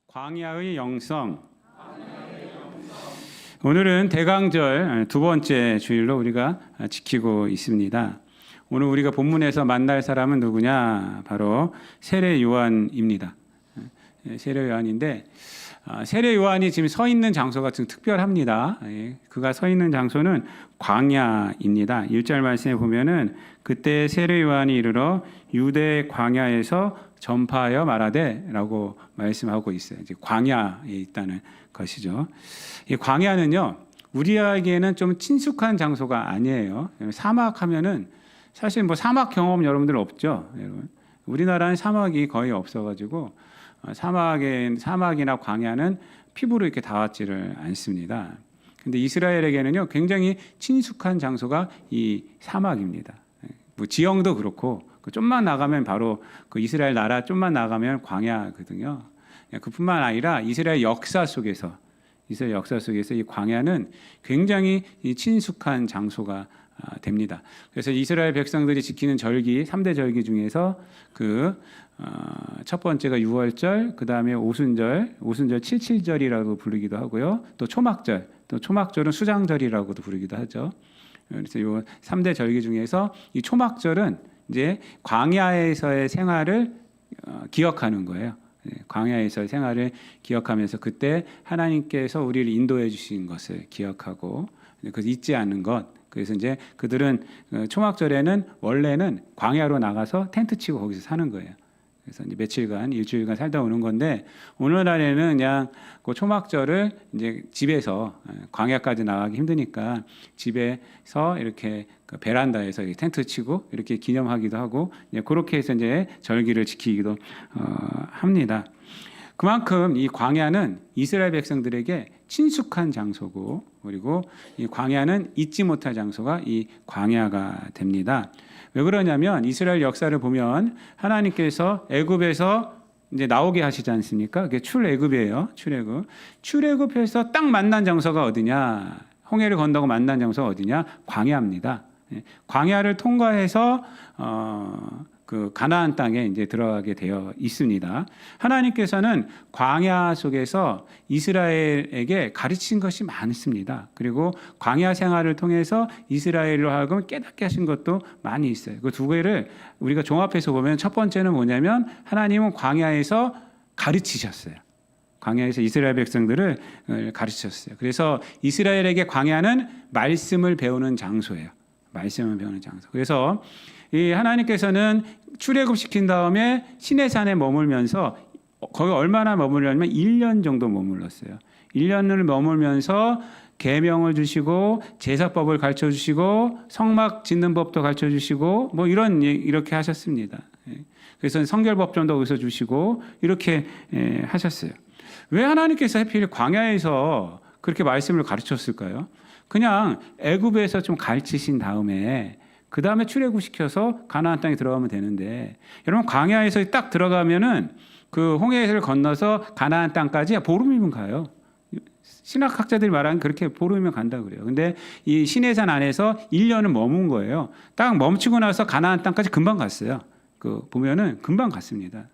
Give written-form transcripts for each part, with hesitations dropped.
광야의 영성. 오늘은 대강절 두 번째 주일로 우리가 지키고 있습니다. 오늘 우리가 본문에서 만날 사람은 누구냐? 바로 세례 요한입니다. 세례 요한인데 세례 요한이 지금 서 있는 장소가 좀 특별합니다. 그가 서 있는 장소는 광야입니다. 1절 말씀에 보면은 그때 세례 요한이 이르러 유대 광야에서 전파하여 말하되라고 말씀하고 있어요. 이제 광야에 있다는 것이죠. 이 광야는요, 우리에게는 좀 친숙한 장소가 아니에요. 사막하면은 사실 뭐 사막 경험 여러분들 없죠, 여러분. 우리나라는 사막이 거의 없어가지고 사막이나 광야는 피부로 이렇게 닿았지를 않습니다. 근데 이스라엘에게는요, 굉장히 친숙한 장소가 이 사막입니다. 뭐 지형도 그렇고 좀만 나가면 바로 그 이스라엘 나라 좀만 나가면 광야거든요. 그뿐만 아니라 이스라엘 역사 속에서 이 광야는 굉장히 친숙한 장소가 됩니다. 그래서 이스라엘 백성들이 지키는 절기 3대 절기 중에서 첫 번째가 유월절, 그 다음에 오순절 칠칠절이라고 부르기도 하고요. 또 초막절은 수장절이라고도 부르기도 하죠. 그래서 이 3대 절기 중에서 이 초막절은 이제 광야에서의 생활을 기억하는 거예요. 광야에서의 생활을 기억하면서 그때 하나님께서 우리를 인도해 주신 것을 기억하고 그래서 잊지 않는 것. 그래서 이제 그들은 초막절에는 원래는 광야로 나가서 텐트 치고 거기서 사는 거예요. 그래서 이제 며칠간, 일주일간 살다 오는 건데 오늘날에는 그냥 그 초막절을 이제 집에서 광야까지 나가기 힘드니까 집에서 이렇게 그 베란다에서 텐트 치고 이렇게 기념하기도 하고 그렇게 해서 이제 절기를 지키기도 합니다. 그만큼 이 광야는 이스라엘 백성들에게 친숙한 장소고 그리고 이 광야는 잊지 못할 장소가 이 광야가 됩니다. 왜 그러냐면 이스라엘 역사를 보면 하나님께서 애굽에서 이제 나오게 하시지 않습니까? 그게 출애굽이에요. 출애굽에서 딱 만난 장소가 어디냐? 홍해를 건너고 만난 장소가 어디냐? 광야입니다. 광야를 통과해서 그 가나안 땅에 이제 들어가게 되어 있습니다. 하나님께서는 광야 속에서 이스라엘에게 가르친 것이 많습니다. 그리고 광야 생활을 통해서 이스라엘로 하여금 깨닫게 하신 것도 많이 있어요. 그 두 개를 우리가 종합해서 보면 첫 번째는 뭐냐면 하나님은 광야에서 가르치셨어요. 광야에서 이스라엘 백성들을 가르치셨어요. 그래서 이스라엘에게 광야는 말씀을 배우는 장소예요. 말씀을 배우는 장소. 그래서 이 하나님께서는 출애굽시킨 다음에 시내산에 머물면서 거기 얼마나 머물냐면 1년 정도 머물렀어요. 1년을 머물면서 계명을 주시고 제사법을 가르쳐 주시고 성막 짓는 법도 가르쳐 주시고 뭐 이렇게 하셨습니다. 그래서 성결법전도 거기서 주시고 이렇게 하셨어요. 왜 하나님께서 하필 광야에서 그렇게 말씀을 가르쳤을까요? 그냥 애굽에서 좀 가르치신 다음에 그 다음에 출애굽시켜서 가나안 땅에 들어가면 되는데 여러분 광야에서 딱 들어가면은 그 홍해를 건너서 가나안 땅까지 보름이면 가요. 신학학자들이 말하는 그렇게 보름이면 간다 그래요. 근데 이 시내산 안에서 1년을 머문 거예요. 딱 멈추고 나서 가나안 땅까지 금방 갔어요. 그 보면은 금방 갔습니다.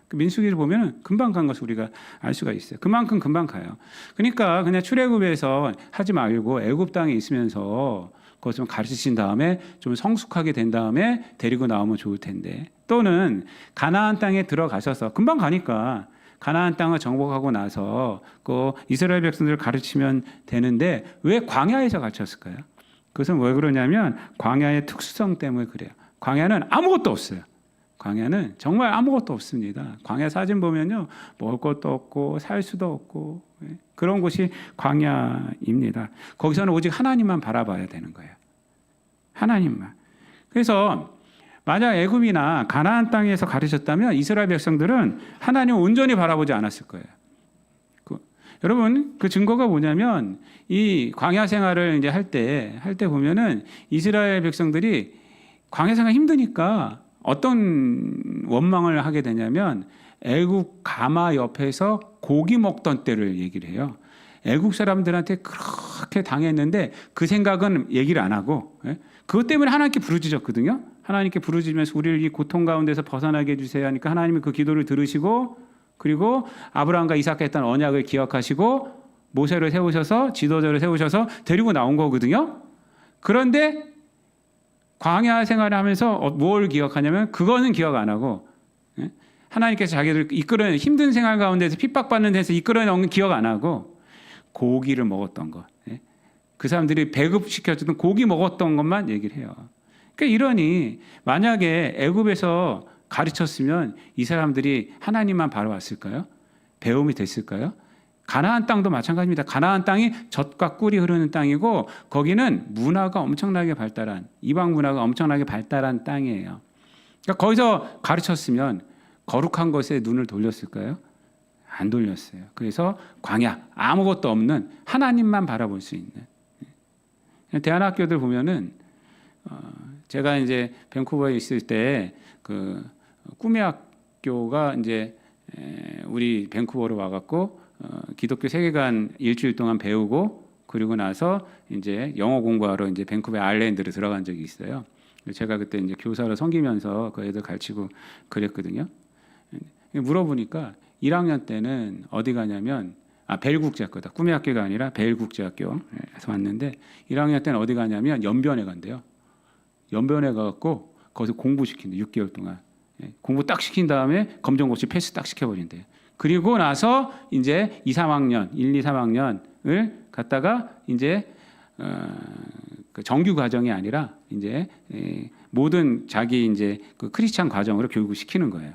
그 민수기를 보면은 금방 간 것을 우리가 알 수가 있어요. 그만큼 금방 가요. 그러니까 그냥 출애굽에서 하지 말고 애굽 땅에 있으면서 그것 좀 가르치신 다음에 좀 성숙하게 된 다음에 데리고 나오면 좋을 텐데 또는 가나안 땅에 들어가셔서 금방 가니까 가나안 땅을 정복하고 나서 그 이스라엘 백성들을 가르치면 되는데 왜 광야에서 가르쳤을까요? 그것은 왜 그러냐면 광야의 특수성 때문에 그래요. 광야는 아무것도 없어요. 광야는 정말 아무것도 없습니다. 광야 사진 보면요, 먹을 것도 없고 살 수도 없고 그런 곳이 광야입니다. 거기서는 오직 하나님만 바라봐야 되는 거예요. 하나님만. 그래서 만약 애굽이나 가나안 땅에서 가르쳤다면 이스라엘 백성들은 하나님을 온전히 바라보지 않았을 거예요. 여러분 그 증거가 뭐냐면 이 광야 생활을 이제 할 때 보면은 이스라엘 백성들이 광야 생활 힘드니까 어떤 원망을 하게 되냐면 애국 가마 옆에서 고기 먹던 때를 얘기를 해요. 애국 사람들한테 그렇게 당했는데 그 생각은 얘기를 안 하고 그것 때문에 하나님께 부르짖었거든요. 하나님께 부르짖으면서 우리를 이 고통 가운데서 벗어나게 해주세요 하니까 하나님이 그 기도를 들으시고 그리고 아브라함과 이삭과 했던 언약을 기억하시고 모세를 세우셔서 지도자를 세우셔서 데리고 나온 거거든요. 그런데 광야 생활을 하면서 뭘 기억하냐면 그거는 기억 안 하고 하나님께서 자기들 이끌어낸 힘든 생활 가운데서 핍박받는 데서 이끌어내는 기억 안 하고 고기를 먹었던 것, 그 사람들이 배급시켜주던 고기 먹었던 것만 얘기를 해요. 그러니까 이러니 만약에 애굽에서 가르쳤으면 이 사람들이 하나님만 바라봤을까요? 배움이 됐을까요? 가나안 땅도 마찬가지입니다. 가나안 땅이 젖과 꿀이 흐르는 땅이고 거기는 문화가 엄청나게 발달한 이방 문화가 엄청나게 발달한 땅이에요. 그러니까 거기서 가르쳤으면 거룩한 것에 눈을 돌렸을까요? 안 돌렸어요. 그래서 광야 아무것도 없는 하나님만 바라볼 수 있는 대안학교들 보면은 제가 이제 밴쿠버에 있을 때 그 꿈의 학교가 이제 우리 밴쿠버로 와갖고 기독교 세계관 일주일 동안 배우고 그리고 나서 이제 영어 공부하러 이제 밴쿠버 아일랜드로 들어간 적이 있어요. 제가 그때 이제 교사로 섬기면서 그 애들 가르치고 그랬거든요. 물어보니까 1학년 때는 어디 가냐면 벨국제학교다. 꿈의 학교가 아니라 벨국제학교에서 왔는데 1학년 때는 어디 가냐면 연변에 간대요. 연변에 가갖고 거기서 공부시킨대 6개월 동안. 공부 딱 시킨 다음에 검정고시 패스 딱 시켜버린대요. 그리고 나서 이제 2, 3학년, 1, 2, 3학년을 갖다가 이제 그 정규 과정이 아니라 이제 모든 자기 이제 그 크리스찬 과정으로 교육을 시키는 거예요.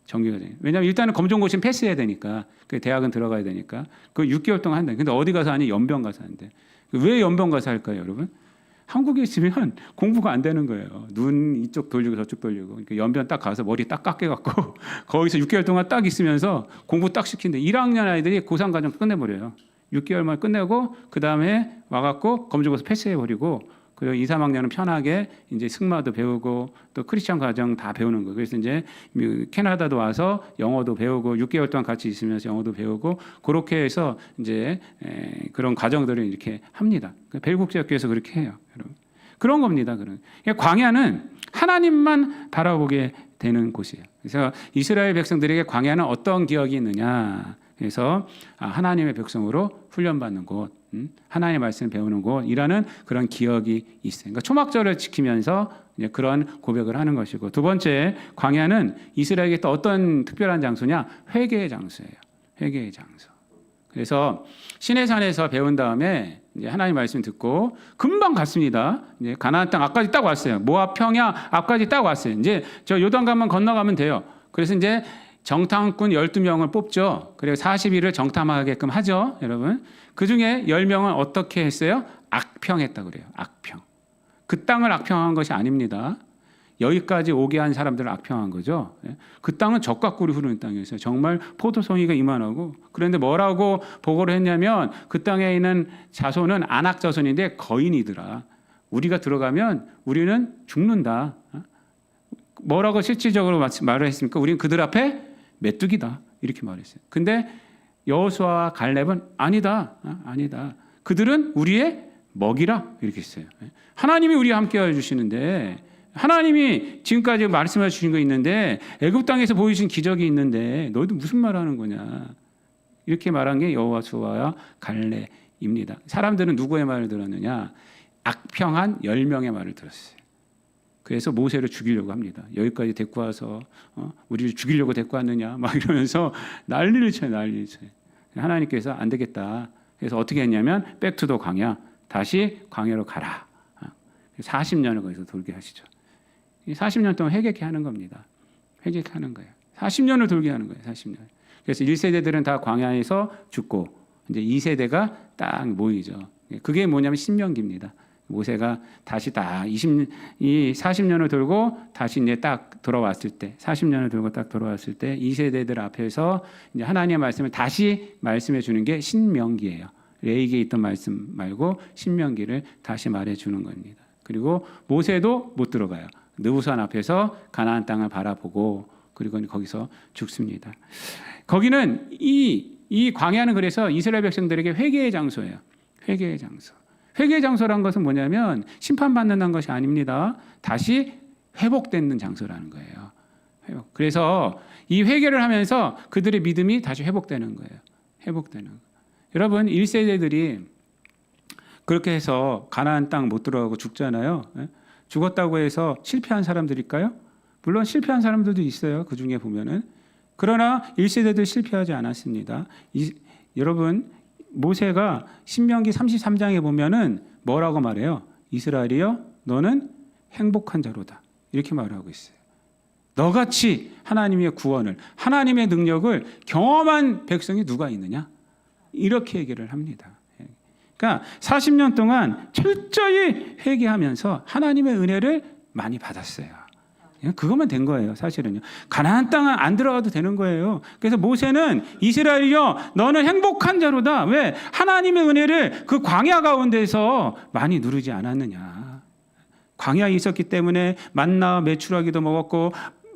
정규 과정. 왜냐하면 일단은 검정고시는 패스해야 되니까 그 대학은 들어가야 되니까 그 6개월 동안 한다. 근데 어디 가서 하니? 연변 가서 한대. 왜 연변 가서 할까요, 여러분? 한국에 있으면 공부가 안 되는 거예요. 눈 이쪽 돌리고 저쪽 돌리고. 그러니까 연변 딱 가서 머리 딱 깎여갖고 거기서 6개월 동안 딱 있으면서 공부 딱 시킨대. 1학년 아이들이 고3 과정 끝내버려요. 6개월만 끝내고 그 다음에 와갖고 검정고시 패스해버리고 그리고 2, 3학년은 편하게 이제 승마도 배우고 또 크리스찬 과정 다 배우는 거예요. 그래서 이제 캐나다도 와서 영어도 배우고 6개월 동안 같이 있으면서 영어도 배우고 그렇게 해서 이제 그런 과정들을 이렇게 합니다. 벨국제학교에서 그렇게 해요, 여러분. 그런 겁니다. 그런. 광야는 하나님만 바라보게 되는 곳이에요. 그래서 이스라엘 백성들에게 광야는 어떤 기억이 있느냐? 그래서 하나님의 백성으로 훈련받는 곳, 하나님의 말씀을 배우는 곳이라는 그런 기억이 있어요. 그러니까 초막절을 지키면서 이제 그런 고백을 하는 것이고, 두 번째 광야는 이스라엘에게 또 어떤 특별한 장소냐? 회개의 장소예요. 회개의 장소. 그래서 시내산에서 배운 다음에 이제 하나님 말씀 듣고 금방 갔습니다. 이제 가나안 땅 앞까지 딱 왔어요. 모압 평야 앞까지 딱 왔어요. 이제 저 요단강만 건너가면 돼요. 그래서 이제 정탐꾼 12명을 뽑죠. 그리고 40일을 정탐하게끔 하죠, 여러분. 그 중에 10명은 어떻게 했어요? 악평했다 그래요. 악평. 그 땅을 악평한 것이 아닙니다. 여기까지 오게 한 사람들을 악평한 거죠. 그 땅은 젖과 꿀이 흐르는 땅이었어요. 정말 포도송이가 이만하고. 그런데 뭐라고 보고를 했냐면 그 땅에 있는 자손은 안악 자손인데 거인이더라. 우리가 들어가면 우리는 죽는다. 뭐라고 실질적으로 말을 했습니까? 우리는 그들 앞에 메뚜기다. 이렇게 말했어요. 근데 여호수아와 갈렙은 아니다. 아니다. 그들은 우리의 먹이라. 이렇게 했어요. 하나님이 우리와 함께 해주시는데 하나님이 지금까지 말씀해 주신 거 있는데 애굽 땅에서 보여주신 기적이 있는데 너희도 무슨 말하는 거냐. 이렇게 말한 게 여호수아와 갈렙입니다. 사람들은 누구의 말을 들었느냐. 악평한 10명의 말을 들었어요. 그래서 모세를 죽이려고 합니다. 여기까지 데리고 와서 우리를 죽이려고 데리고 왔느냐 막 이러면서 난리를 쳐요. 난리를 쳐요. 하나님께서 안 되겠다. 그래서 어떻게 했냐면 백투더 광야. 다시 광야로 가라. 40년을 거기서 돌게 하시죠. 40년 동안 회개케 하는 겁니다. 회개케 하는 거예요. 40년을 돌게 하는 거예요. 40년. 그래서 1세대들은 다 광야에서 죽고 이제 2세대가 딱 모이죠. 그게 뭐냐면 신명기입니다. 모세가 다시 다 40년을 돌고 다시 이제 딱 돌아왔을 때 40년을 돌고 딱 돌아왔을 때 2세대들 앞에서 이제 하나님의 말씀을 다시 말씀해 주는 게 신명기예요. 레위기에 있던 말씀 말고 신명기를 다시 말해 주는 겁니다. 그리고 모세도 못 들어가요. 느부산 앞에서 가나안 땅을 바라보고 그리고 거기서 죽습니다. 거기는 이 광야는 그래서 이스라엘 백성들에게 회개의 장소예요. 회개의 장소. 회개의 장소라는 것은 뭐냐면 심판받는다는 것이 아닙니다. 다시 회복되는 장소라는 거예요. 회복. 그래서 이 회개를 하면서 그들의 믿음이 다시 회복되는 거예요. 회복되는 거예요. 여러분 1세대들이 그렇게 해서 가나안 땅 못 들어가고 죽잖아요. 죽었다고 해서 실패한 사람들일까요? 물론 실패한 사람들도 있어요. 그 중에 보면은. 그러나 1세대들 실패하지 않았습니다. 여러분 모세가 신명기 33장에 보면은 뭐라고 말해요? 이스라엘이여 너는 행복한 자로다. 이렇게 말하고 있어요. 너같이 하나님의 구원을, 하나님의 능력을 경험한 백성이 누가 있느냐? 이렇게 얘기를 합니다. 그러니까 40년 동안 철저히 회개하면서 하나님의 은혜를 많이 받았어요. 그것만 된 거예요. 사실은요. 가나안 땅은 안 들어가도 되는 거예요. 그래서 모세는 이스라엘이여 너는 행복한 자로다. 왜? 하나님의 은혜를 그 광야 가운데서 많이 누르지 않았느냐. 광야에 있었기 때문에 만나 메추라기도 먹었고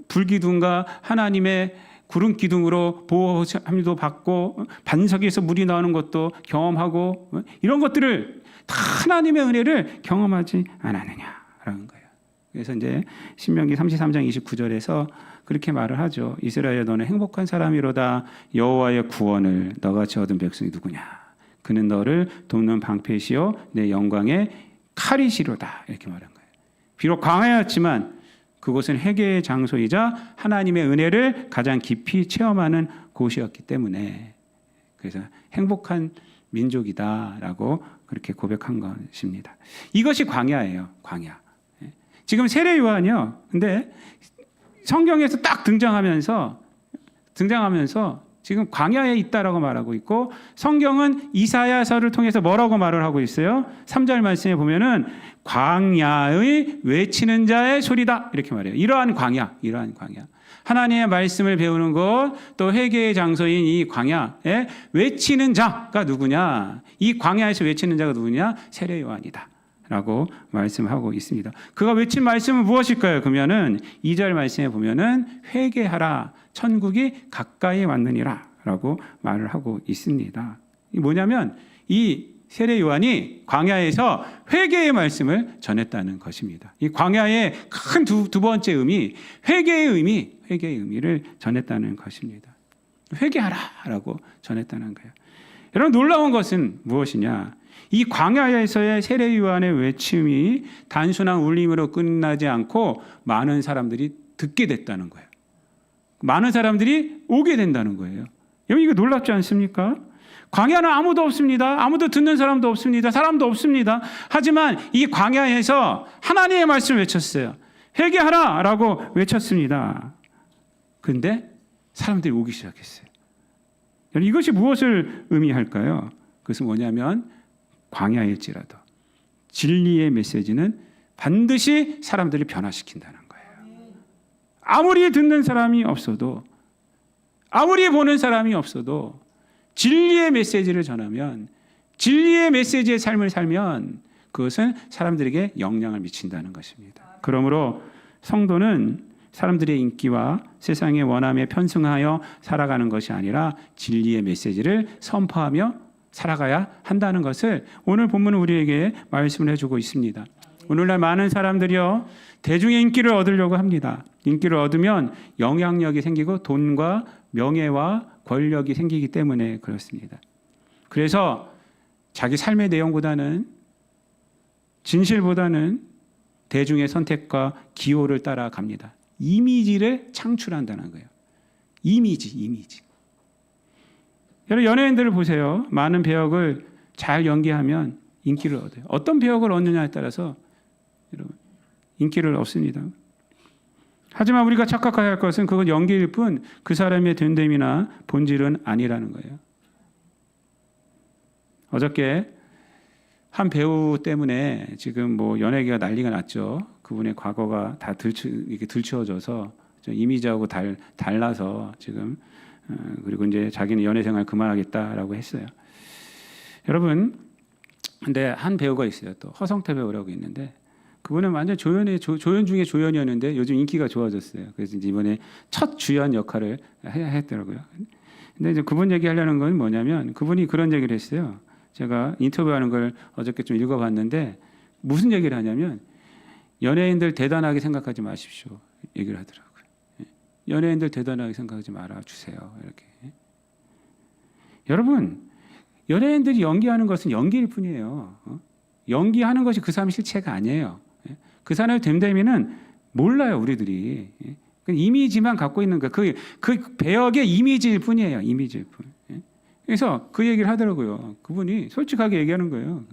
불기둥과 하나님의 구름 기둥으로 보호함도 받고 반석에서 물이 나오는 것도 경험하고 이런 것들을 다 하나님의 은혜를 경험하지 않았느냐라는 거예요. 그래서 이제 신명기 33장 29절에서 그렇게 말을 하죠. 이스라엘 너는 행복한 사람이로다. 여호와의 구원을 너같이 얻은 백성이 누구냐. 그는 너를 돕는 방패시요 내 영광의 칼이시로다. 이렇게 말한 거예요. 비록 광야였지만 그곳은 회개의 장소이자 하나님의 은혜를 가장 깊이 체험하는 곳이었기 때문에 그래서 행복한 민족이다라고 그렇게 고백한 것입니다. 이것이 광야예요. 광야. 지금 세례 요한이요. 근데 성경에서 딱 등장하면서 지금 광야에 있다라고 말하고 있고 성경은 이사야서를 통해서 뭐라고 말을 하고 있어요? 3절 말씀에 보면은 광야의 외치는 자의 소리다 이렇게 말해요. 이러한 광야. 하나님의 말씀을 배우는 것, 또 회개의 장소인 이 광야에 외치는 자가 누구냐? 이 광야에서 외치는 자가 누구냐? 세례 요한이다. 라고 말씀하고 있습니다. 그가 외친 말씀은 무엇일까요? 그러면은 2절 말씀에 보면은 회개하라 천국이 가까이 왔느니라 라고 말을 하고 있습니다. 이 뭐냐면 이 세례 요한이 광야에서 회개의 말씀을 전했다는 것입니다. 이 광야의 큰 두 번째 의미, 회개의 의미를 전했다는 것입니다. 회개하라라고 전했다는 거예요. 여러분 놀라운 것은 무엇이냐? 이 광야에서의 세례 요한의 외침이 단순한 울림으로 끝나지 않고 많은 사람들이 듣게 됐다는 거예요. 많은 사람들이 오게 된다는 거예요. 여러분 이거 놀랍지 않습니까? 광야는 아무도 없습니다. 아무도 듣는 사람도 없습니다. 사람도 없습니다. 하지만 이 광야에서 하나님의 말씀을 외쳤어요. 회개하라 라고 외쳤습니다. 그런데 사람들이 오기 시작했어요. 여러분 이것이 무엇을 의미할까요? 그것은 뭐냐면 광야일지라도 진리의 메시지는 반드시 사람들을 변화시킨다는 거예요. 아무리 듣는 사람이 없어도 아무리 보는 사람이 없어도 진리의 메시지를 전하면 진리의 메시지의 삶을 살면 그것은 사람들에게 영향을 미친다는 것입니다. 그러므로 성도는 사람들의 인기와 세상의 원함에 편승하여 살아가는 것이 아니라 진리의 메시지를 선포하며 살아가야 한다는 것을 오늘 본문은 우리에게 말씀을 해주고 있습니다. 오늘날 많은 사람들이요 대중의 인기를 얻으려고 합니다. 인기를 얻으면 영향력이 생기고 돈과 명예와 권력이 생기기 때문에 그렇습니다. 그래서 자기 삶의 내용보다는 진실보다는 대중의 선택과 기호를 따라갑니다. 이미지를 창출한다는 거예요. 이미지. 여러분 연예인들을 보세요. 많은 배역을 잘 연기하면 인기를 얻어요. 어떤 배역을 얻느냐에 따라서 여러분 인기를 얻습니다. 하지만 우리가 착각해야 할 것은 그건 연기일 뿐 그 사람의 됨됨이나 본질은 아니라는 거예요. 어저께 한 배우 때문에 지금 뭐 연예계가 난리가 났죠. 그분의 과거가 다 이렇게 들추어져서 이미지하고 달라서 지금 그리고 이제 자기는 연예 생활 그만하겠다라고 했어요. 여러분, 근데 한 배우가 있어요. 또 허성태 배우라고 있는데 그분은 완전 조연 중에 조연이었는데 요즘 인기가 좋아졌어요. 그래서 이제 이번에 첫 주연 역할을 했더라고요. 근데 이제 그분 얘기하려는 건 뭐냐면 그분이 그런 얘기를 했어요. 제가 인터뷰하는 걸 어저께 좀 읽어봤는데 무슨 얘기를 하냐면 연예인들 대단하게 생각하지 마십시오. 얘기를 하더라고요. 연예인들 대단하게 생각하지 말아 주세요. 이렇게. 여러분, 연예인들이 연기하는 것은 연기일 뿐이에요. 연기하는 것이 그 사람의 실체가 아니에요. 그 사람의 됨됨이는 몰라요, 우리들이. 이미지만 갖고 있는 거예요. 그 배역의 이미지일 뿐이에요. 이미지일 뿐. 그래서 그 얘기를 하더라고요. 그분이 솔직하게 얘기하는 거예요.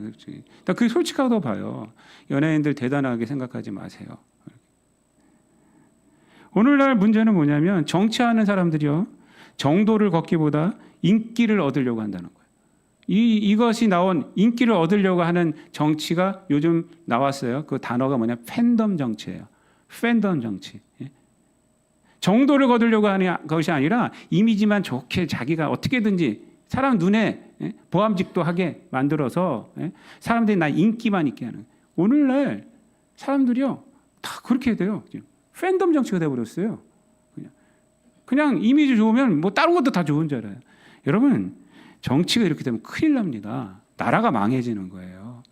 그게 솔직하다고 봐요. 연예인들 대단하게 생각하지 마세요. 오늘날 문제는 뭐냐면 정치하는 사람들이요, 정도를 걷기보다 인기를 얻으려고 한다는 거예요. 이것이 나온 인기를 얻으려고 하는 정치가 요즘 나왔어요. 그 단어가 뭐냐? 팬덤 정치예요. 팬덤 정치. 정도를 거두려고 하는 것이 아니라 이미지만 좋게 자기가 어떻게든지 사람 눈에 보암직도 하게 만들어서 사람들이 나 인기만 있게 하는. 오늘날 사람들이요 다 그렇게 돼요. 팬덤 정치가 돼버렸어요. 그냥 이미지 좋으면 뭐 다른 것도 다 좋은 줄 알아요. 여러분, 정치가 이렇게 되면 큰일 납니다. 나라가 망해지는 거예요.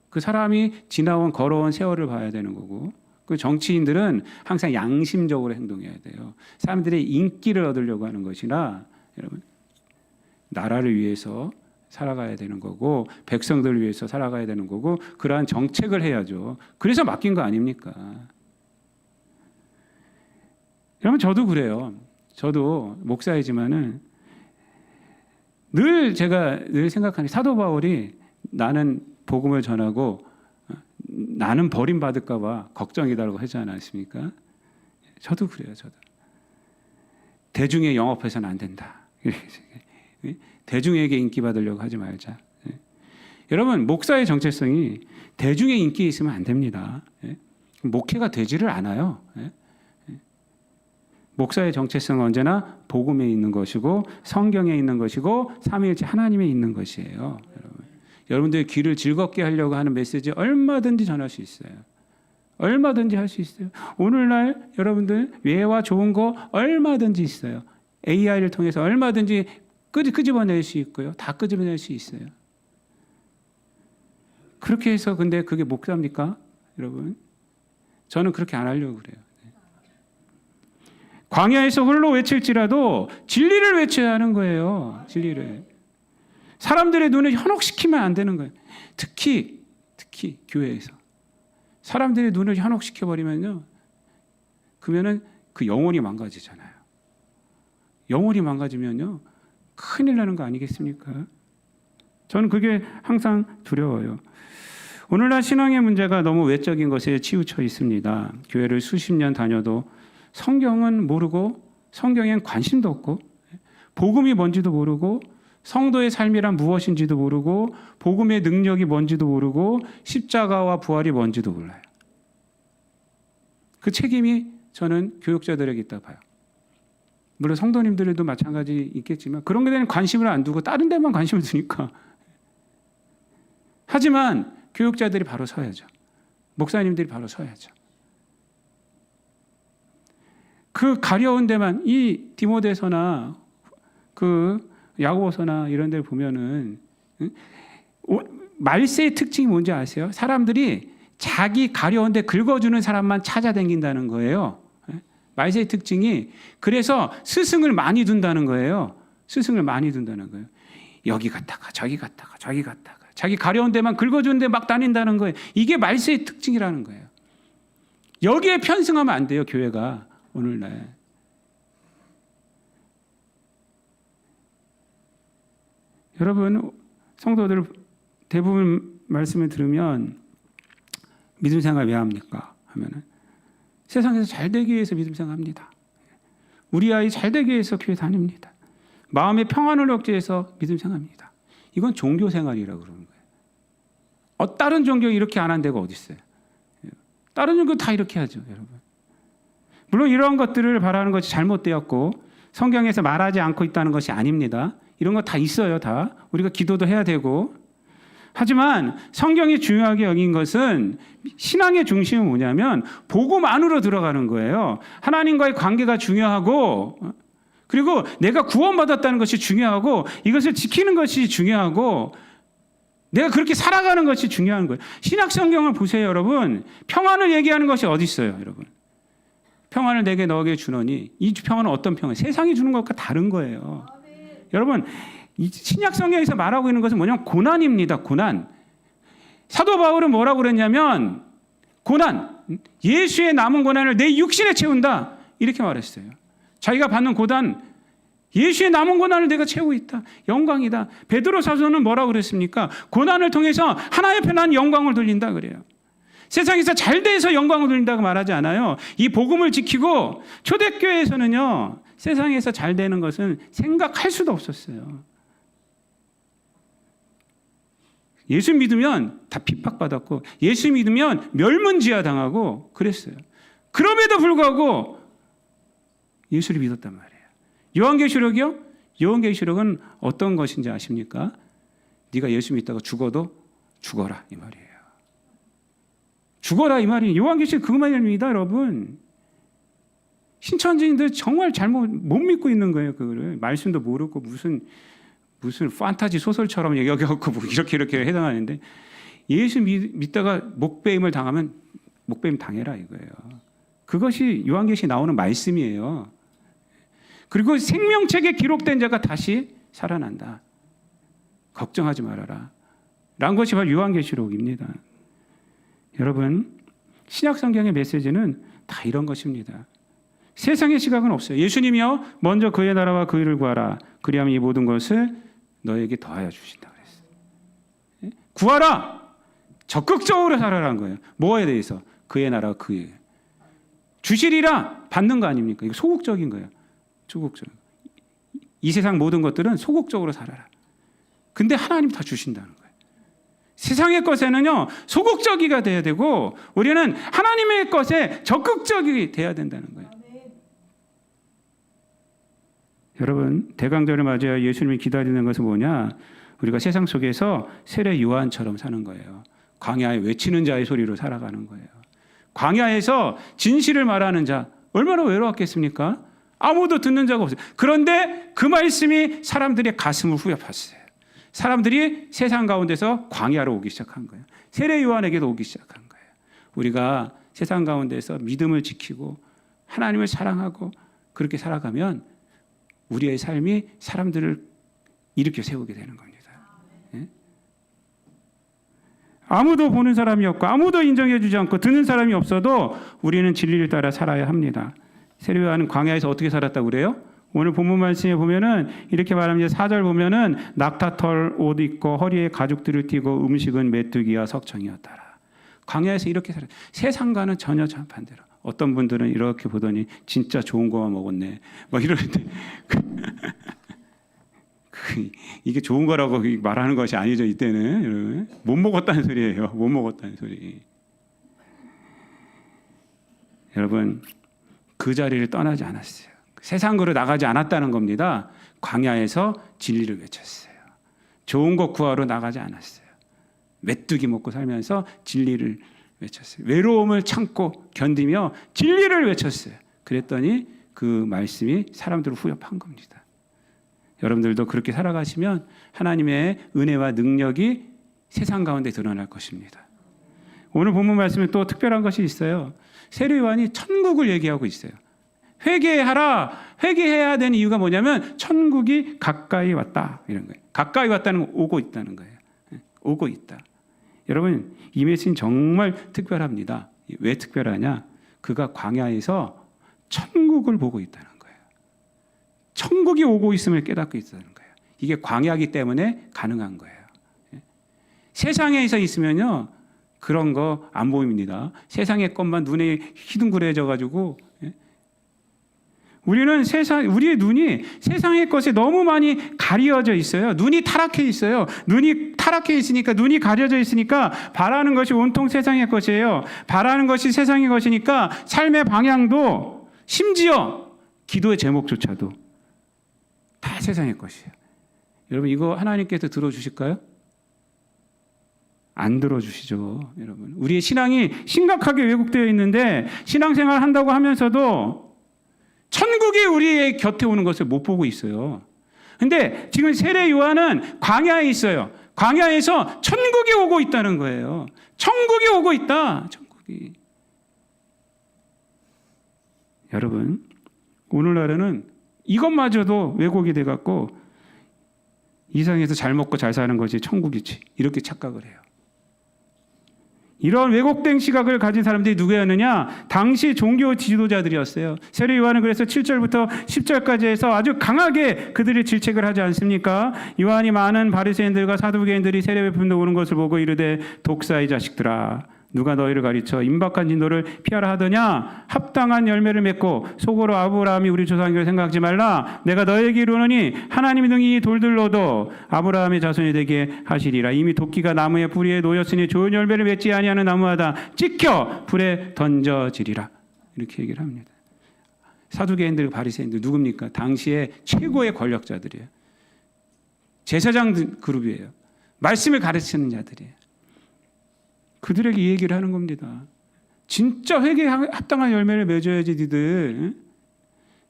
그 사람이 지나온 걸어온 세월을 봐야 되는 거고, 그 정치인들은 항상 양심적으로 행동해야 돼요. 사람들의 인기를 얻으려고 하는 것이나, 여러분, 나라를 위해서 살아가야 되는 거고, 백성들을 위해서 살아가야 되는 거고, 그러한 정책을 해야죠. 그래서 맡긴 거 아닙니까? 여러분, 저도 그래요. 저도 목사이지만은 제가 늘 생각하는 사도 바울이 나는 복음을 전하고 나는 버림받을까 봐 걱정이다라고 하지 않았습니까? 저도 그래요. 저도. 대중에 영업해서는 안 된다. 대중에게 인기 받으려고 하지 말자. 여러분, 목사의 정체성이 대중의 인기에 있으면 안 됩니다. 목회가 되지를 않아요. 목사의 정체성은 언제나 복음에 있는 것이고 성경에 있는 것이고 삼위일체 하나님에 있는 것이에요. 여러분들의 귀를 즐겁게 하려고 하는 메시지 얼마든지 전할 수 있어요. 얼마든지 할 수 있어요. 오늘날 여러분들 외와 좋은 거 얼마든지 있어요. AI를 통해서 얼마든지 끄집어낼 수 있고요. 다 끄집어낼 수 있어요. 그렇게 해서 근데 그게 목사입니까? 여러분, 저는 그렇게 안 하려고 그래요. 광야에서 홀로 외칠지라도 진리를 외쳐야 하는 거예요. 진리를. 사람들의 눈을 현혹시키면 안 되는 거예요. 특히 교회에서 사람들의 눈을 현혹시켜 버리면요, 그러면은 그 영혼이 망가지잖아요. 영혼이 망가지면요 큰일 나는 거 아니겠습니까? 저는 그게 항상 두려워요. 오늘날 신앙의 문제가 너무 외적인 것에 치우쳐 있습니다. 교회를 수십 년 다녀도 성경은 모르고 성경엔 관심도 없고 복음이 뭔지도 모르고 성도의 삶이란 무엇인지도 모르고 복음의 능력이 뭔지도 모르고 십자가와 부활이 뭔지도 몰라요. 그 책임이 저는 교육자들에게 있다고 봐요. 물론 성도님들도 마찬가지 있겠지만 그런 데 대한 관심을 안 두고 다른 데만 관심을 두니까. 하지만 교육자들이 바로 서야죠. 목사님들이 바로 서야죠. 그 가려운 데만, 이 디모데서나 그 야고보서나 이런 데를 보면은 말세의 특징이 뭔지 아세요? 사람들이 자기 가려운 데 긁어주는 사람만 찾아다닌다는 거예요. 말세의 특징이, 그래서 스승을 많이 둔다는 거예요. 스승을 많이 둔다는 거예요. 여기 갔다가 저기 갔다가 저기 갔다가 자기 가려운 데만 긁어주는 데 막 다닌다는 거예요. 이게 말세의 특징이라는 거예요. 여기에 편승하면 안 돼요, 교회가. 오늘날 여러분, 성도들 대부분 말씀을 들으면 믿음 생활 왜 합니까? 하면은 세상에서 잘 되기 위해서 믿음 생활합니다. 우리 아이 잘 되기 위해서 교회 다닙니다. 마음의 평안을 얻기 위해서 믿음 생활합니다. 이건 종교 생활이라고 그러는 거예요. 다른 종교 이렇게 안 한 데가 어디 있어요? 다른 종교 다 이렇게 하죠, 여러분. 물론 이러한 것들을 바라는 것이 잘못되었고 성경에서 말하지 않고 있다는 것이 아닙니다. 이런 거 다 있어요, 다. 우리가 기도도 해야 되고. 하지만 성경이 중요하게 여긴 것은, 신앙의 중심은 뭐냐면 복음 안으로 들어가는 거예요. 하나님과의 관계가 중요하고, 그리고 내가 구원받았다는 것이 중요하고, 이것을 지키는 것이 중요하고, 내가 그렇게 살아가는 것이 중요한 거예요. 신약 성경을 보세요, 여러분. 평안을 얘기하는 것이 어디 있어요, 여러분? 평안을 내게 너에게 주노니 이 평안은 어떤 평안? 세상이 주는 것과 다른 거예요. 여러분, 이 신약 성경에서 말하고 있는 것은 뭐냐면 고난입니다. 고난. 사도 바울은 뭐라고 그랬냐면 고난, 예수의 남은 고난을 내 육신에 채운다 이렇게 말했어요. 자기가 받는 고난, 예수의 남은 고난을 내가 채우고 있다. 영광이다. 베드로 사도는 뭐라고 그랬습니까? 고난을 통해서 하나의 편한 영광을 돌린다 그래요. 세상에서 잘 돼서 영광을 돌린다고 말하지 않아요. 이 복음을 지키고 초대교회에서는요, 세상에서 잘 되는 것은 생각할 수도 없었어요. 예수 믿으면 다 핍박받았고 예수 믿으면 멸문지하 당하고 그랬어요. 그럼에도 불구하고 예수를 믿었단 말이에요. 요한계시록이요? 요한계시록은 어떤 것인지 아십니까? 네가 예수 믿다가 죽어도 죽어라 이 말이에요. 죽어라 이 말이 요한계시록 그 말입니다, 여러분. 신천지인들 정말 잘못 못 믿고 있는 거예요. 그거를 말씀도 모르고 무슨 판타지 소설처럼 여겨갖고 뭐 이렇게 해당하는데 예수 믿다가 목배임을 당하면 목배임 당해라 이거예요. 그것이 요한계시 나오는 말씀이에요. 그리고 생명책에 기록된 자가 다시 살아난다. 걱정하지 말아라. 라는 것이 바로 요한계시록입니다. 여러분, 신약 성경의 메시지는 다 이런 것입니다. 세상의 시각은 없어요. 예수님이요, 먼저 그의 나라와 그 일을 구하라. 그리하면 이 모든 것을 너에게 더하여 주신다 그랬어요. 구하라. 적극적으로 살아라는 거예요. 뭐에 대해서? 그의 나라와 그 일. 주시리라. 받는 거 아닙니까? 이거 소극적인 거예요. 소극적. 이 세상 모든 것들은 소극적으로 살아라. 근데 하나님 다 주신다는 거예요. 세상의 것에는요, 소극적이가 돼야 되고 우리는 하나님의 것에 적극적이 돼야 된다는 거예요. 여러분, 대강절을 맞이하여 예수님이 기다리는 것은 뭐냐? 우리가 세상 속에서 세례 요한처럼 사는 거예요. 광야에 외치는 자의 소리로 살아가는 거예요. 광야에서 진실을 말하는 자, 얼마나 외로웠겠습니까? 아무도 듣는 자가 없어요. 그런데 그 말씀이 사람들의 가슴을 후벼팠어요. 사람들이 세상 가운데서 광야로 오기 시작한 거예요. 세례 요한에게도 오기 시작한 거예요. 우리가 세상 가운데서 믿음을 지키고 하나님을 사랑하고 그렇게 살아가면 우리의 삶이 사람들을 일으켜 세우게 되는 겁니다. 예? 아무도 보는 사람이 없고 아무도 인정해 주지 않고 듣는 사람이 없어도 우리는 진리를 따라 살아야 합니다. 세례 요한은 광야에서 어떻게 살았다고 그래요? 오늘 본문 말씀에 보면은 이렇게 말합니다. 4절 보면은 낙타털 옷 입고 허리에 가죽들을 띠고 음식은 메뚜기와 석청이었더라. 광야에서 이렇게 살았어요. 세상과는 전혀 반대로. 어떤 분들은 이렇게 보더니 진짜 좋은 거만 먹었네. 막 이러는데 이게 좋은 거라고 말하는 것이 아니죠. 이때는 여러분. 못 먹었다는 소리예요. 못 먹었다는 소리. 여러분, 그 자리를 떠나지 않았어요. 세상으로 나가지 않았다는 겁니다. 광야에서 진리를 외쳤어요. 좋은 것 구하러 나가지 않았어요. 메뚜기 먹고 살면서 진리를 외쳤어요. 외로움을 참고 견디며 진리를 외쳤어요. 그랬더니 그 말씀이 사람들을 후벼판 겁니다. 여러분들도 그렇게 살아가시면 하나님의 은혜와 능력이 세상 가운데 드러날 것입니다. 오늘 본문 말씀에 또 특별한 것이 있어요. 세례 요한이 천국을 얘기하고 있어요. 회개하라. 회개해야 되는 이유가 뭐냐면 천국이 가까이 왔다 이런 거예요. 가까이 왔다는 건 오고 있다는 거예요. 오고 있다. 여러분, 이 메시지는 정말 특별합니다. 왜 특별하냐? 그가 광야에서 천국을 보고 있다는 거예요. 천국이 오고 있음을 깨닫고 있다는 거예요. 이게 광야이기 때문에 가능한 거예요. 세상에서 있으면요, 그런 거 안 보입니다. 세상의 것만 눈에 희둥그레져 가지고 우리의 눈이 세상의 것에 너무 많이 가려져 있어요. 눈이 타락해 있어요. 눈이 타락해 있으니까, 눈이 가려져 있으니까 바라는 것이 온통 세상의 것이에요. 바라는 것이 세상의 것이니까 삶의 방향도 심지어 기도의 제목조차도 다 세상의 것이에요. 여러분, 이거 하나님께서 들어주실까요? 안 들어주시죠, 여러분. 우리의 신앙이 심각하게 왜곡되어 있는데 신앙생활 한다고 하면서도 천국이 우리의 곁에 오는 것을 못 보고 있어요. 근데 지금 세례 요한은 광야에 있어요. 광야에서 천국이 오고 있다는 거예요. 천국이 오고 있다. 천국이. 여러분, 오늘날에는 이것마저도 왜곡이 돼갖고 이상해서 잘 먹고 잘 사는 것이 천국이지 이렇게 착각을 해요. 이런 왜곡된 시각을 가진 사람들이 누구였느냐? 당시 종교 지도자들이었어요. 세례 요한은 그래서 7절부터 10절까지 해서 아주 강하게 그들이 질책을 하지 않습니까? 요한이 많은 바리새인들과 사두개인들이 세례 베푼다 오는 것을 보고 이르되 독사의 자식들아, 누가 너희를 가르쳐 임박한 진도를 피하라 하더냐? 합당한 열매를 맺고 속으로 아브라함이 우리 조상이라 생각하지 말라. 내가 너에게 이르노니 하나님이 등이 돌들로도 아브라함의 자손이 되게 하시리라. 이미 도끼가 나무의 뿌리에 놓였으니 좋은 열매를 맺지 아니하는 나무마다 찍혀 불에 던져지리라. 이렇게 얘기를 합니다. 사두개인들, 바리새인들 누굽니까? 당시에 최고의 권력자들이에요. 제사장 그룹이에요. 말씀을 가르치는 자들이에요. 그들에게 이 얘기를 하는 겁니다. 진짜 회개에 합당한 열매를 맺어야지 니들.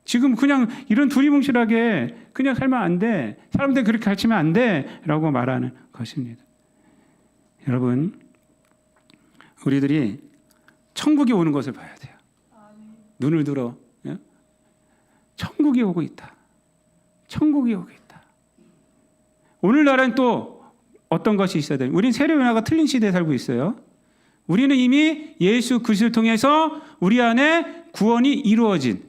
지금 그냥 이런 두리뭉실하게 그냥 살면 안 돼. 사람들 그렇게 가르치면 안 돼. 라고 말하는 것입니다. 여러분, 우리들이 천국이 오는 것을 봐야 돼요. 눈을 들어. 천국이 오고 있다. 천국이 오고 있다. 오늘날은 또 어떤 것이 있어야 돼요? 우리는 세례문화가 틀린 시대에 살고 있어요. 우리는 이미 예수 그리스도를 통해서 우리 안에 구원이 이루어진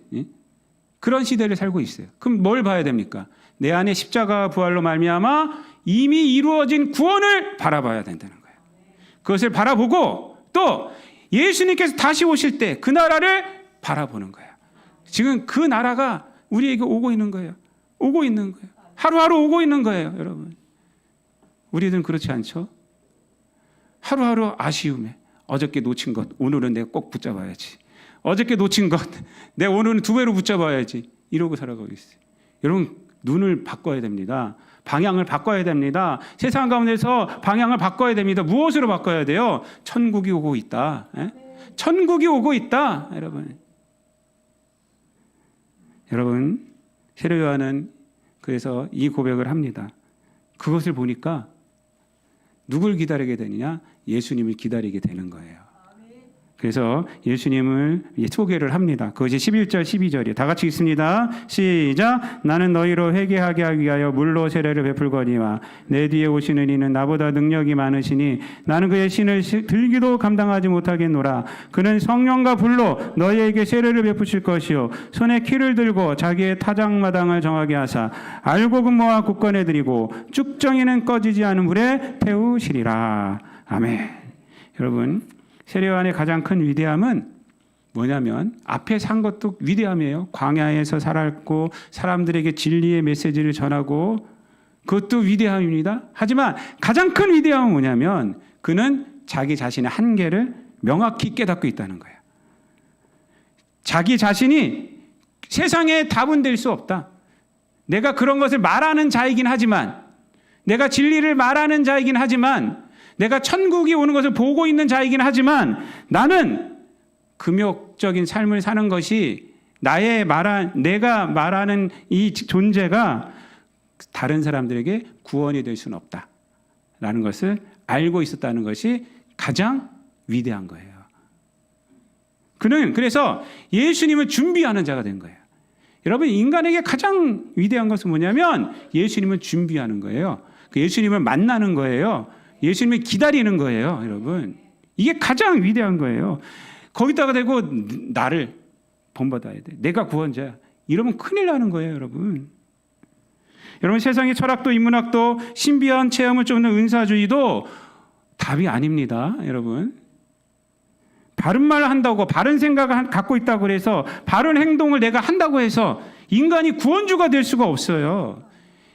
그런 시대를 살고 있어요. 그럼 뭘 봐야 됩니까? 내 안에 십자가 부활로 말미암아 이미 이루어진 구원을 바라봐야 된다는 거예요. 그것을 바라보고 또 예수님께서 다시 오실 때 그 나라를 바라보는 거예요. 지금 그 나라가 우리에게 오고 있는 거예요. 오고 있는 거예요. 하루하루 오고 있는 거예요, 여러분. 우리들은 그렇지 않죠? 하루하루 아쉬움에 어저께 놓친 것 오늘은 내가 꼭 붙잡아야지. 어저께 놓친 것 내가 오늘은 2배로 붙잡아야지. 이러고 살아가고 있어요. 여러분, 눈을 바꿔야 됩니다. 방향을 바꿔야 됩니다. 세상 가운데서 방향을 바꿔야 됩니다. 무엇으로 바꿔야 돼요? 천국이 오고 있다. 천국이 오고 있다. 여러분, 세례 요한은 그래서 이 고백을 합니다. 그것을 보니까 누굴 기다리게 되느냐? 예수님을 기다리게 되는 거예요. 그래서 예수님을 소개를 합니다. 그것이 11절, 12절이에요. 다 같이 읽습니다. 시작. 나는 너희로 회개하게 하기 위하여 물로 세례를 베풀거니와 내 뒤에 오시는 이는 나보다 능력이 많으시니 나는 그의 신을 들기도 감당하지 못하겠노라. 그는 성령과 불로 너희에게 세례를 베푸실 것이요 손에 키를 들고 자기의 타작마당을 정하게 하사 알곡은 모아 굳건해 드리고 쭉정이는 꺼지지 않은 불에 태우시리라. 아멘. 여러분, 세례 요한의 가장 큰 위대함은 뭐냐면 앞에 산 것도 위대함이에요. 광야에서 살았고 사람들에게 진리의 메시지를 전하고 그것도 위대함입니다. 하지만 가장 큰 위대함은 뭐냐면 그는 자기 자신의 한계를 명확히 깨닫고 있다는 거예요. 자기 자신이 세상에 답은 될 수 없다. 내가 그런 것을 말하는 자이긴 하지만 내가 진리를 말하는 자이긴 하지만 내가 천국이 오는 것을 보고 있는 자이긴 하지만 나는 금욕적인 삶을 사는 것이 내가 말하는 이 존재가 다른 사람들에게 구원이 될 수는 없다라는 것을 알고 있었다는 것이 가장 위대한 거예요. 그는 그래서 예수님을 준비하는 자가 된 거예요. 여러분, 인간에게 가장 위대한 것은 뭐냐면 예수님을 준비하는 거예요. 그 예수님을 만나는 거예요. 예수님을 기다리는 거예요, 여러분. 이게 가장 위대한 거예요. 거기다가 대고 나를 본받아야 돼. 내가 구원자야. 이러면 큰일 나는 거예요, 여러분. 여러분, 세상의 철학도 인문학도 신비한 체험을 쫓는 은사주의도 답이 아닙니다, 여러분. 바른 말을 한다고 바른 생각을 갖고 있다고 그래서 바른 행동을 내가 한다고 해서 인간이 구원주가 될 수가 없어요.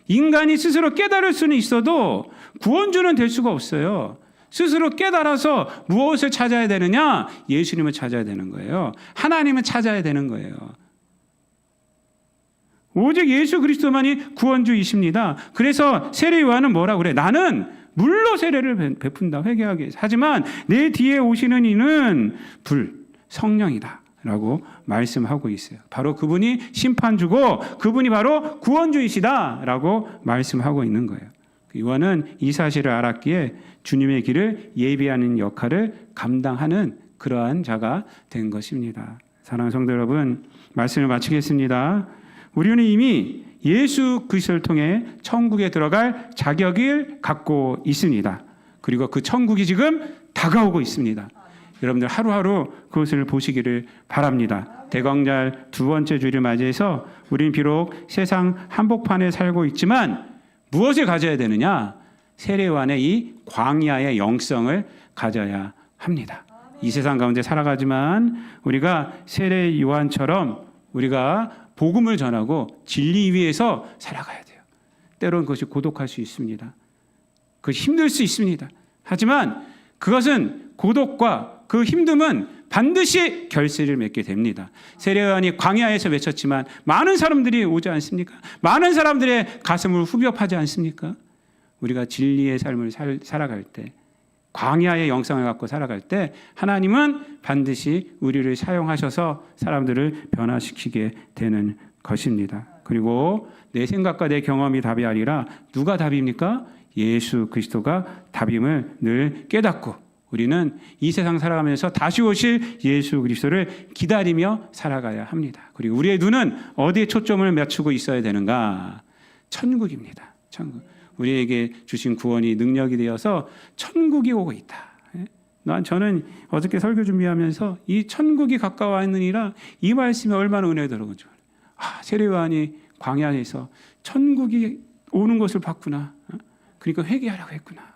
인간이 스스로 깨달을 수는 있어도 구원주는 될 수가 없어요. 스스로 깨달아서 무엇을 찾아야 되느냐? 예수님을 찾아야 되는 거예요. 하나님을 찾아야 되는 거예요. 오직 예수 그리스도만이 구원주이십니다. 그래서 세례 요한은 뭐라고 그래? 나는 물로 세례를 베푼다. 회개하게. 하지만 내 뒤에 오시는 이는 성령이다 라고 말씀하고 있어요. 바로 그분이 심판주고 그분이 바로 구원주이시다 라고 말씀하고 있는 거예요. 요한은 이 사실을 알았기에 주님의 길을 예비하는 역할을 감당하는 그러한 자가 된 것입니다. 사랑하는 성도 여러분, 말씀을 마치겠습니다. 우리는 이미 예수 그리스도를 통해 천국에 들어갈 자격을 갖고 있습니다. 그리고 그 천국이 지금 다가오고 있습니다. 여러분들 하루하루 그것을 보시기를 바랍니다. 대광절 두 번째 주일을 맞이해서 우리는 비록 세상 한복판에 살고 있지만 무엇을 가져야 되느냐? 세례요한의 이 광야의 영성을 가져야 합니다. 이 세상 가운데 살아가지만 우리가 세례요한처럼 우리가 복음을 전하고 진리 위에서 살아가야 돼요. 때로는 그것이 고독할 수 있습니다. 그것이 힘들 수 있습니다. 하지만 그것은 고독과 그 힘듦은 반드시 결실을 맺게 됩니다. 세례요한이 광야에서 외쳤지만 많은 사람들이 오지 않습니까? 많은 사람들의 가슴을 후벼파지 않습니까? 우리가 진리의 삶을 살아갈 때, 광야의 영성을 갖고 살아갈 때 하나님은 반드시 우리를 사용하셔서 사람들을 변화시키게 되는 것입니다. 그리고 내 생각과 내 경험이 답이 아니라 누가 답입니까? 예수 그리스도가 답임을 늘 깨닫고 우리는 이 세상 살아가면서 다시 오실 예수 그리스도를 기다리며 살아가야 합니다. 그리고 우리의 눈은 어디에 초점을 맞추고 있어야 되는가? 천국입니다. 천국. 우리에게 주신 구원이 능력이 되어서 천국이 오고 있다. 저는 어저께 설교 준비하면서 이 천국이 가까워하느니라 이 말씀이 얼마나 은혜더라고요. 세례요한이 광야에서 천국이 오는 것을 봤구나. 그러니까 회개하라고 했구나.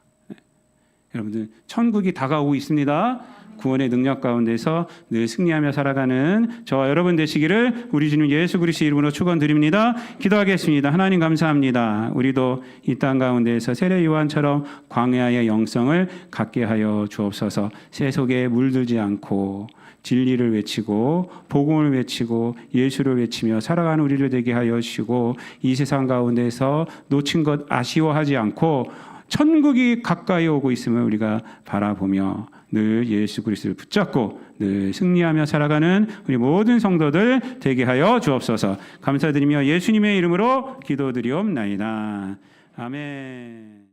여러분들 천국이 다가오고 있습니다. 구원의 능력 가운데서 늘 승리하며 살아가는 저와 여러분 되시기를 우리 주님 예수 그리스도 이름으로 축원드립니다. 기도하겠습니다. 하나님 감사합니다. 우리도 이 땅 가운데에서 세례 요한처럼 광야의 영성을 갖게 하여 주옵소서. 세속에 물들지 않고 진리를 외치고 복음을 외치고 예수를 외치며 살아가는 우리를 되게 하여 주시고 이 세상 가운데서 놓친 것 아쉬워하지 않고 천국이 가까이 오고 있음을 우리가 바라보며 늘 예수 그리스도를 붙잡고 늘 승리하며 살아가는 우리 모든 성도들 되게 하여 주옵소서. 감사드리며 예수님의 이름으로 기도드리옵나이다. 아멘.